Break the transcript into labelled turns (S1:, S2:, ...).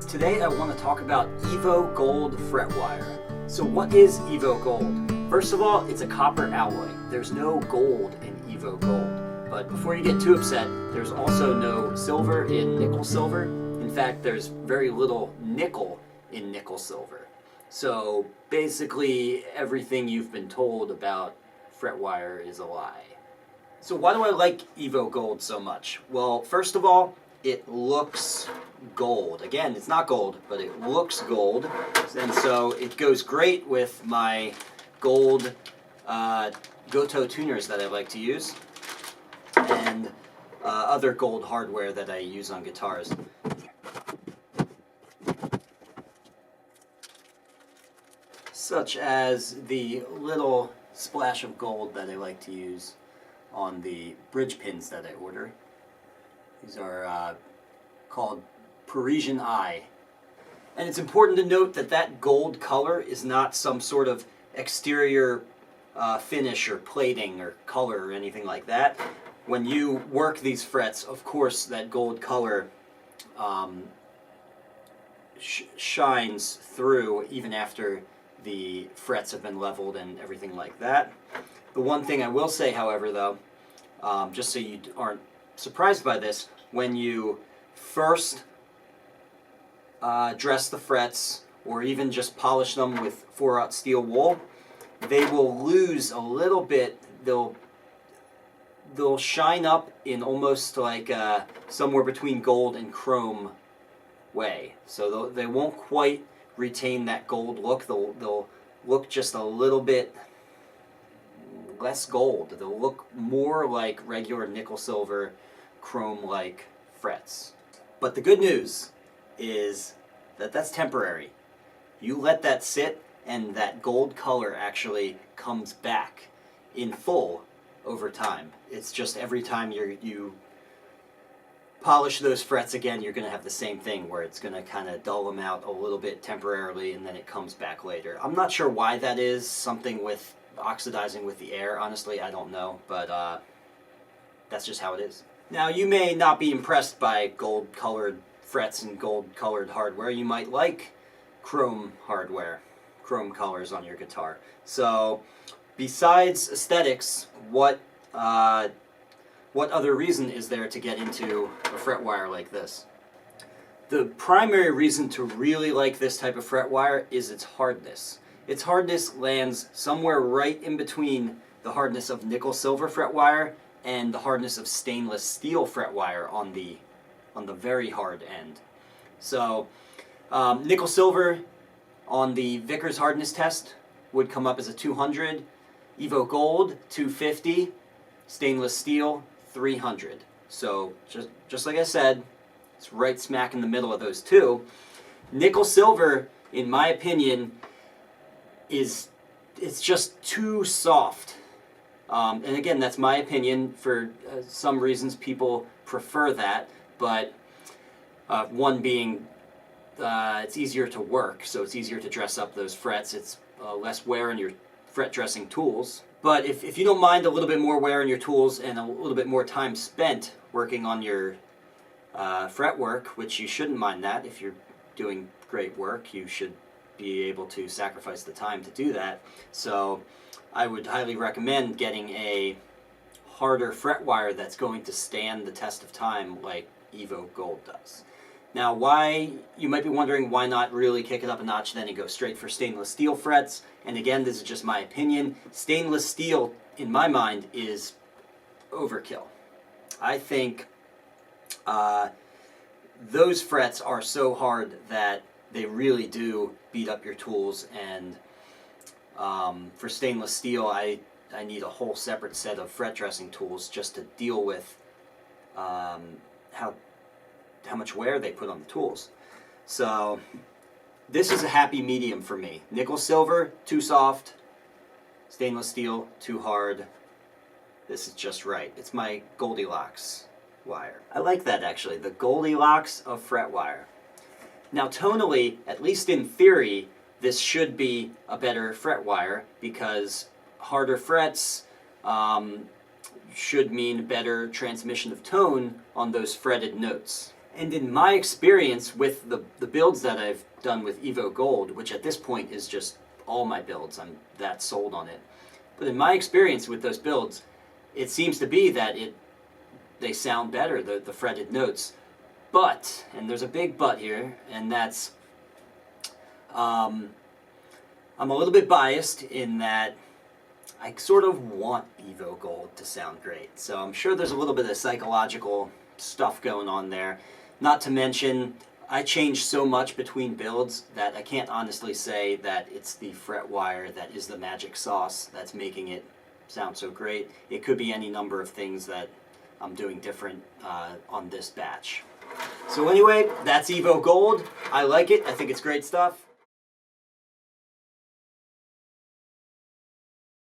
S1: Today I want to talk about Evo Gold Fretwire. So what is Evo Gold? First of all, it's a copper alloy. There's no gold in Evo Gold. But before you get too upset, there's also no silver in nickel silver. In fact, there's very little nickel in nickel silver. So basically everything you've been told about Fretwire is a lie. So why do I like Evo Gold so much? Well, first of all, it looks gold. Again, it's not gold, but it looks gold. And so it goes great with my gold Goto tuners that I like to use and other gold hardware that I use on guitars. Such as the little splash of gold that I like to use on the bridge pins that I order. These are called Parisian Eye. And it's important to note that that gold color is not some sort of exterior finish or plating or color or anything like that. When you work these frets, of course, that gold color shines through even after the frets have been leveled and everything like that. The one thing I will say, however, though, just so you aren't surprised by this, when you first dress the frets or even just polish them with 4/0 steel wool, they will lose a little bit. They'll shine up in almost like somewhere between gold and chrome way. So they won't quite retain that gold look. They'll look just a little bit less gold. They'll look more like regular nickel silver chrome-like frets. But the good news is that that's temporary. You let that sit and that gold color actually comes back in full over time. It's just every time you polish those frets again, you're going to have the same thing where it's going to kind of dull them out a little bit temporarily and then it comes back later. I'm not sure why that is. Something with oxidizing with the air. Honestly, I don't know, but that's just how it is. Now, you may not be impressed by gold-colored frets and gold-colored hardware. You might like chrome hardware, chrome colors on your guitar. So, besides aesthetics, what other reason is there to get into a fretwire like this? The primary reason to really like this type of fretwire is its hardness. Its hardness lands somewhere right in between the hardness of nickel-silver fretwire and the hardness of stainless steel fretwire on the very hard end. So nickel-silver on the Vickers hardness test would come up as a 200, Evo Gold 250, stainless steel 300. So just like I said, it's right smack in the middle of those two. Nickel-silver, in my opinion, it's just too soft. And again, that's my opinion. For some reasons, people prefer that, but one being it's easier to work, so it's easier to dress up those frets. It's less wear on your fret dressing tools. But if you don't mind a little bit more wear on your tools and a little bit more time spent working on your fret work, which you shouldn't mind that. If you're doing great work, you should be able to sacrifice the time to do that. So I would highly recommend getting a harder fretwire that's going to stand the test of time like Evo Gold does. Now, you might be wondering why not really kick it up a notch then and go straight for stainless steel frets. And again, this is just my opinion. Stainless steel, in my mind, is overkill. I think those frets are so hard that they really do beat up your tools, and for stainless steel, I need a whole separate set of fret dressing tools just to deal with how much wear they put on the tools. So this is a happy medium for me. Nickel silver, too soft. Stainless steel, too hard. This is just right. It's my Goldilocks wire. I like that, actually, the Goldilocks of fretwire. Now, tonally, at least in theory, this should be a better fretwire because harder frets should mean better transmission of tone on those fretted notes. And in my experience with the builds that I've done with Evo Gold, which at this point is just all my builds, I'm that sold on it. But in my experience with those builds, it seems to be that they sound better, the fretted notes. But, and there's a big but here, and that's, I'm a little bit biased in that I sort of want Evo Gold to sound great. So I'm sure there's a little bit of psychological stuff going on there. Not to mention, I change so much between builds that I can't honestly say that it's the Fretwire that is the magic sauce that's making it sound so great. It could be any number of things that I'm doing different on this batch. So anyway, that's Evo Gold. I like it. I think it's great stuff.